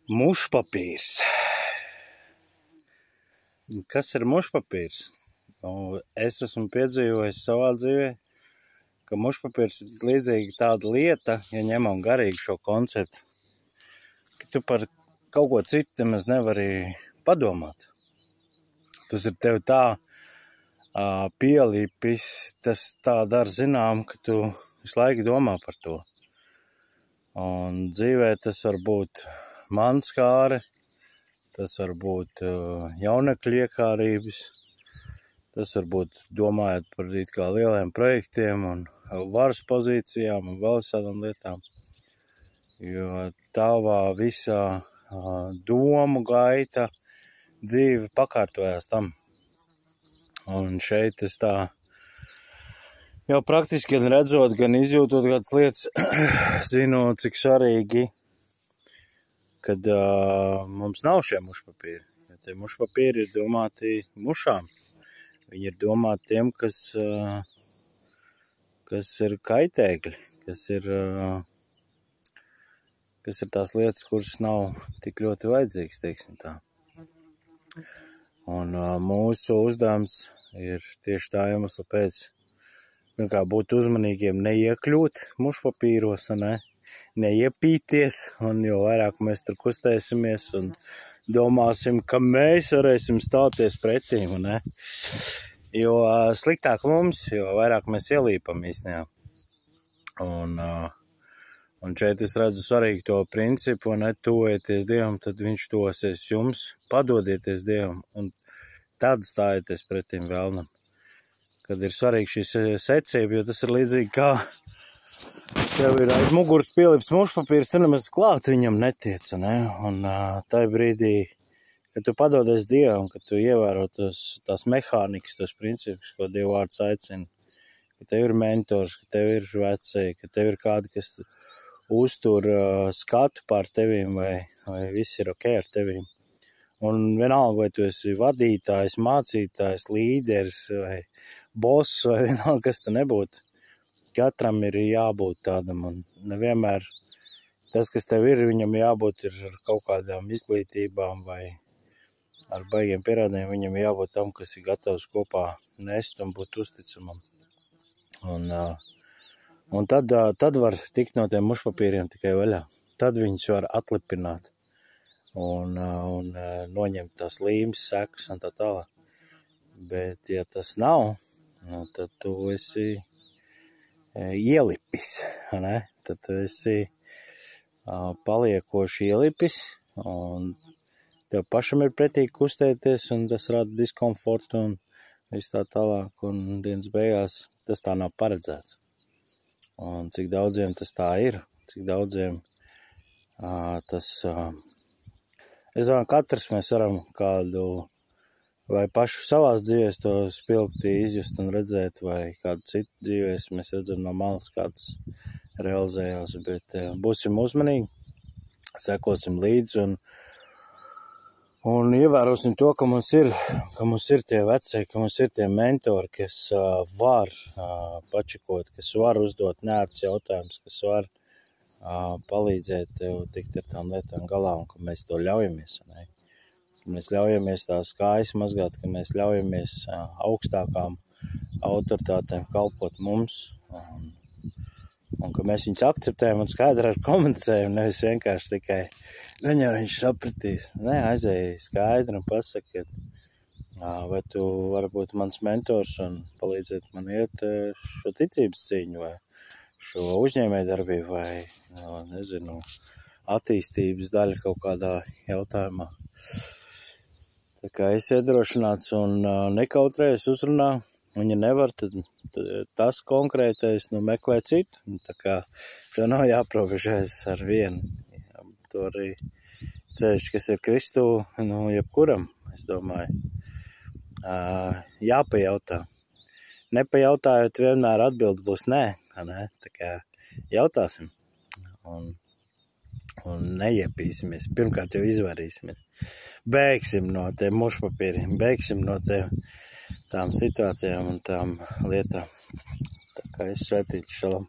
Mušpapīrs. Kas ir mušpapīrs? Es esmu piedzīvojis savā dzīvē, ka mušpapīrs ir līdzīgi tāda lieta, ja ņemam garīgi šo konceptu, ka tu par kaut ko citu nemaz nevari padomāt. Tas ir tev tā pielīpis, tas tā dara zinām, ka tu visu laiku domā par to. Un dzīvē tas var būt manskāre, tas var būt jaunekļu iekārības, tas var būt domājot par it kā lieliem projektiem un varas pozīcijām un vēl visādām lietām. Jo tavā visā domu gaita dzīve pakārtojās tam. Un šeit es tā jau praktiski gan redzot, gan izjūtot kādas lietas, zinu, cik svarīgi, kad mums nav šie mušpapīri. Ja tie mušpapīri ir domāti mušām. Viņi ir domāti tiem, kas ir kaitēkļi, kas ir tās lietas, kuras nav tik ļoti vajadzīgas, teiksim tā. Un mūsu uzdevums ir tieši tā iemesla pēc, kā būt uzmanīgiem, neiekļūt mušpapīros, neiepīties, un jo vairāk mēs tur kustēsimies un domāsim, ka mēs varēsim stāties pretīm, jo sliktāk mums, jo vairāk mēs ielīpam īstenībā. Un šeit es redzu svarīgi to principu, tuvojieties Dievam, tad viņš tuvosies jums, padodieties Dievam, un tad stājieties pretīm vēlnam. Kad ir svarīgi šī secība, jo tas ir līdzīgi kā tev ir aiz muguras pielips mušpapīrs, tu nemaz klāt viņam netiec, un tajā brīdī, kad tu padodies Dievam, kad tu ievēro tās mehānikas, tos principus, ko Dieva vārds aicina, ka tev ir mentors, ka tev ir vecēji, ka tev ir kādi, kas uztur skatu pār tevīm, vai viss ir ok ar tevīm. Un vienalga, vai tu esi vadītājs, mācītājs, līderis, vai boss, vai vienalga, kas te nebūtu. Katram ir jābūt tādam, un nevienmēr tas, kas tev ir, viņam jābūt ir ar kaut kādām izglītībām, vai ar baigiem pierādījumiem, viņam jābūt tam, kas ir gatavs kopā nest un būt uzticamam. Un tad var tikt no tiem mušpapīriem tikai vaļā. Tad viņus var atlipināt un noņemt tās līmes, sekas un tā tālāk. Bet, ja tas nav, tad tu esi ielipis, Tad tu esi paliekoši ielipis, un tev pašam ir pretīgi kustēties, un tas rada diskomfortu un viss tā tālāk, un dienas beigās tas tā nav paredzēts. Un cik daudziem tas tā ir, cik daudziem tas, es domāju, katrs mēs varam kādu vai pašu savās dzīvēs to spilgti izjust un redzēt, vai kādu citu dzīvēs mēs redzam no malas, kāds realizējās, bet būsim uzmanīgi, sekosim līdzi un ievērosim to, ka mums ir tie vecēji, ka mums ir tie mentori, kas var pačikot, kas var uzdot neērts jautājumus, kas var palīdzēt tev tikt ar tām lietām galā, un ka mēs to ļaujamies, ka mēs ļaujamies tās kājas mazgāt, ka mēs ļaujamies augstākām autoritātēm kalpot mums, un ka mēs viņus akceptējam un skaidri ar komunicējam, nevis vienkārši tikai viņam viņš sapratīs. Aizēj skaidri un pasaka, vai tu vari būt mans mentors un palīdzēt man iet šo ticības cīņu, vai šo uzņēmējdarbību, vai, attīstības daļa kaut kādā jautājumā. Tā kā es iedrošināts un nekautrējos uzrunā, un ja nevar, tad tas konkrētais, meklē citu. Tā kā tev nav jāprobežēs ar vienu. To arī ceļš, kas ir Kristū, jebkuram, es domāju, jāpajautā. Nepajautājot, vienmēr atbildi būs nē, tā kā jautāsim un neiepīsimies. Pirmkārt jau izvairīsimies. Beigsim no tiem mušpapīriem, beigsim no tām situācijām un tām lietām. Tā kā es svētītu šalam.